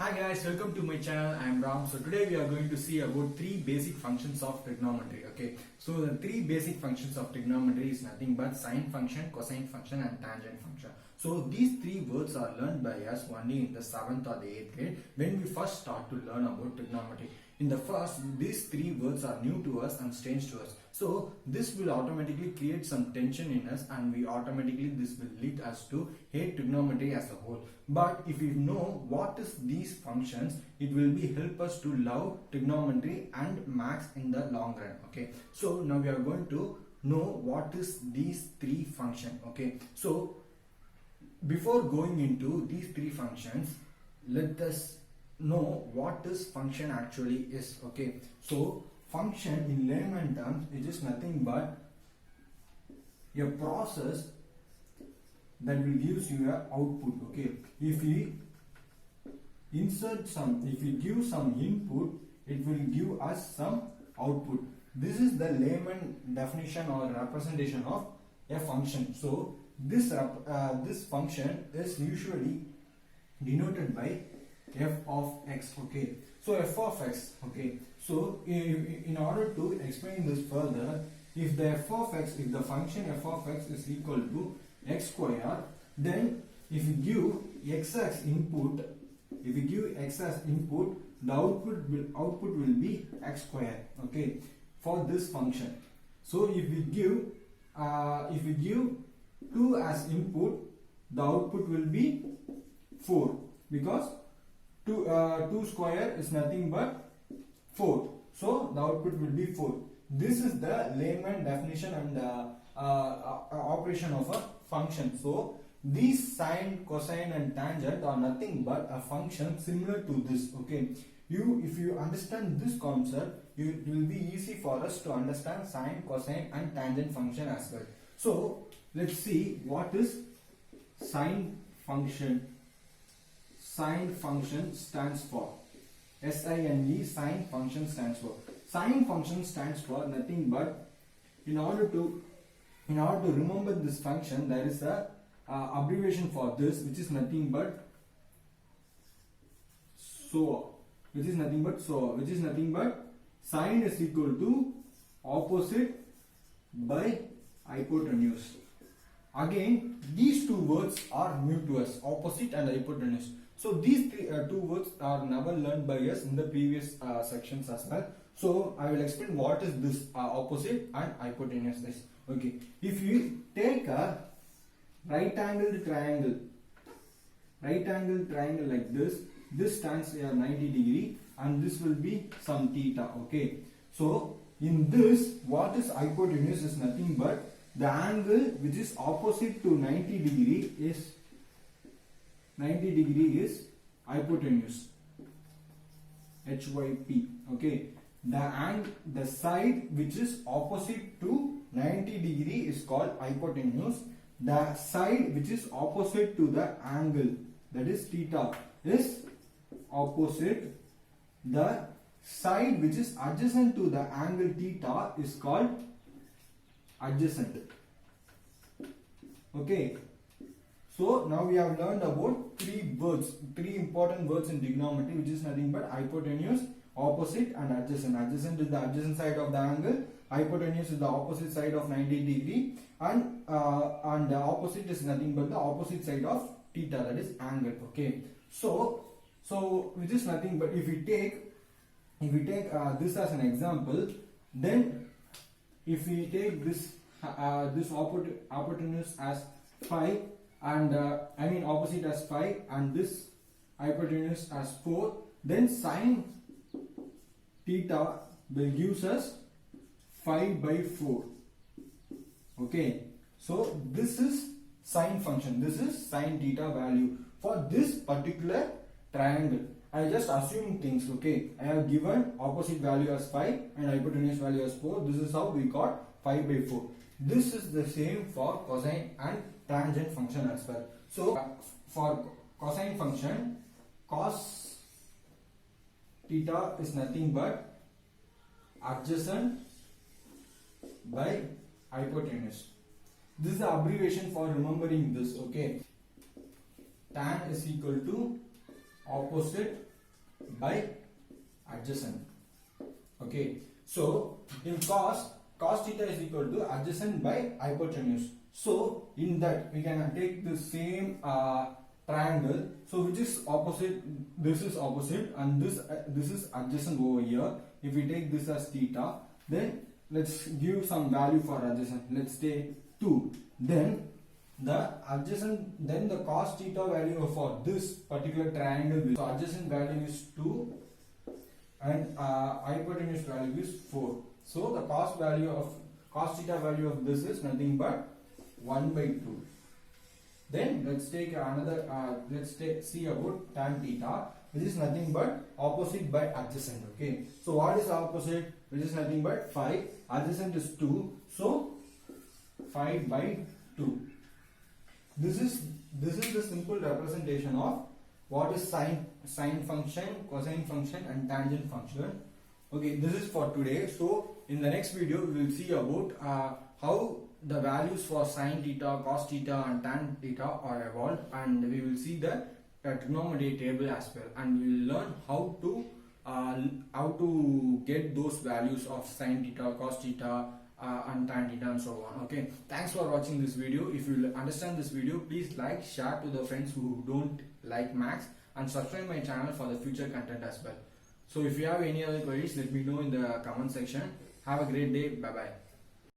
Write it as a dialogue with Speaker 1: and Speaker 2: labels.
Speaker 1: Hi guys, welcome to my channel. I am Ram. So today we are going to see about three basic functions of trigonometry. Okay, so the three basic functions of trigonometry is nothing but sine function, cosine function, and tangent function. So these three words are learned by us only in the 7th or the 8th grade when we first start to learn about trigonometry. In the first, these three words are new to us and strange to us. So this will automatically create some tension in us, and this will lead us to hate trigonometry as a whole. But if we know what is these functions, it will be help us to love trigonometry and maths in the long run. Okay, so now we are going to know what is these three functions. Okay, so before going into these three functions, let us know what this function actually is. Okay, so function in layman terms, it is nothing but a process that will gives you a output. Okay, if we give some input, it will give us some output. This is the layman definition or representation of a function. So this function is usually denoted by f of x. Okay, so f of x. Okay, so in order to explain this further, if the function f of x is equal to x square, then if you give x as input, the output will be x square. Okay, for this function. So if we give 2 as input, the output will be 4, because 2 square is nothing but 4. So the output will be 4. This is the layman definition and operation of a function. So these sine, cosine, and tangent are nothing but a function similar to this. Okay, if you understand this concept, it will be easy for us to understand sine, cosine, and tangent function as well. So let's see what is sine function. Sine function stands for SINE. Sine function stands for. Sine function stands for nothing but, in order to remember this function, there is a abbreviation for this, which is nothing but sine is equal to opposite by hypotenuse. Again, these two words are new to us, opposite and hypotenuse. So these two words are never learned by us in the previous sections as well. So I will explain what is this opposite and hypotenuse is. Okay, if you take a right angled triangle like this stands here 90 degree, and this will be some theta. Okay, so in this, what is hypotenuse is nothing but the angle which is opposite to 90 degree is hypotenuse, HYP. Okay, the side which is opposite to 90 degree is called hypotenuse. The side which is opposite to the angle, that is theta, is opposite. The side which is adjacent to the angle theta is called adjacent. Okay, so now we have learned about three important words in trigonometry, which is nothing but hypotenuse, opposite, and adjacent. Adjacent is the adjacent side of the angle, hypotenuse is the opposite side of 90 degree, and the opposite is nothing but the opposite side of theta, that is angle. Okay, so which is nothing but, if we take this as an example, then if we take this hypotenuse as 5, and opposite as 5, and this hypotenuse as 4, then sine theta will gives us 5 by 4. Okay, so this is sine function, this is sine theta value for this particular triangle. I just assuming things. Okay, I have given opposite value as 5 and hypotenuse value as 4. This is how we got 5 by 4. This is the same for cosine and tangent function as well. So for cosine function, cos theta is nothing but adjacent by hypotenuse. This is the abbreviation for remembering this. Okay, tan is equal to opposite by adjacent. Okay, so in cos theta is equal to adjacent by hypotenuse. So in that we can take the same triangle. So which is opposite? This is opposite, and this is adjacent over here. If we take this as theta, then let's give some value for adjacent. Let's take 2. Then the adjacent, then the cos theta value for this particular triangle. So adjacent value is 2, and hypotenuse value is 4. So the cos theta value of this is nothing but 1 by 2. Then let's take another. See about tan theta, which is nothing but opposite by adjacent. Okay. So what is opposite? Which is nothing but 5. Adjacent is 2. So 5 by 2. This is the simple representation of what is sine function, cosine function, and tangent function. Okay, this is for today. So in the next video we will see about how the values for sine theta, cos theta, and tan theta are evolved, and we will see the trigonometry table as well, and we will learn how to get those values of sine theta, cos theta, and tan theta, and so on. Okay, thanks for watching this video. If you understand this video, please like, share to the friends who don't like maths, and subscribe my channel for the future content as well. So if you have any other queries, let me know in the comment section. Have a great day. Bye bye.